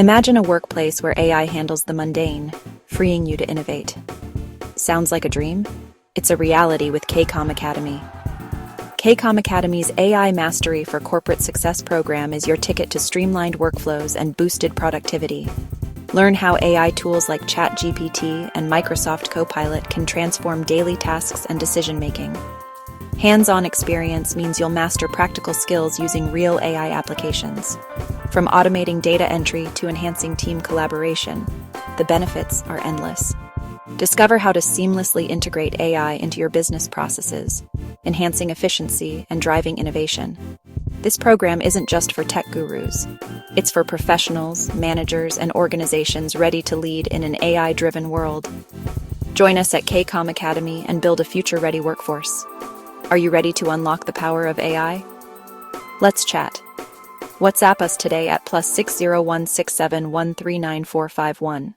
Imagine a workplace where AI handles the mundane, freeing you to innovate. Sounds like a dream? It's a reality with KCOM Academy. KCOM Academy's AI Mastery for Corporate Success program is your ticket to streamlined workflows and boosted productivity. Learn how AI tools like ChatGPT and Microsoft Copilot can transform daily tasks and decision-making. Hands-on experience means you'll master practical skills using real AI applications. From automating data entry to enhancing team collaboration, the benefits are endless. Discover how to seamlessly integrate AI into your business processes, enhancing efficiency and driving innovation. This program isn't just for tech gurus. It's for professionals, managers, and organizations ready to lead in an AI-driven world. Join us at KCOM Academy and build a future-ready workforce. Are you ready to unlock the power of AI? Let's chat. WhatsApp us today at +60167139451.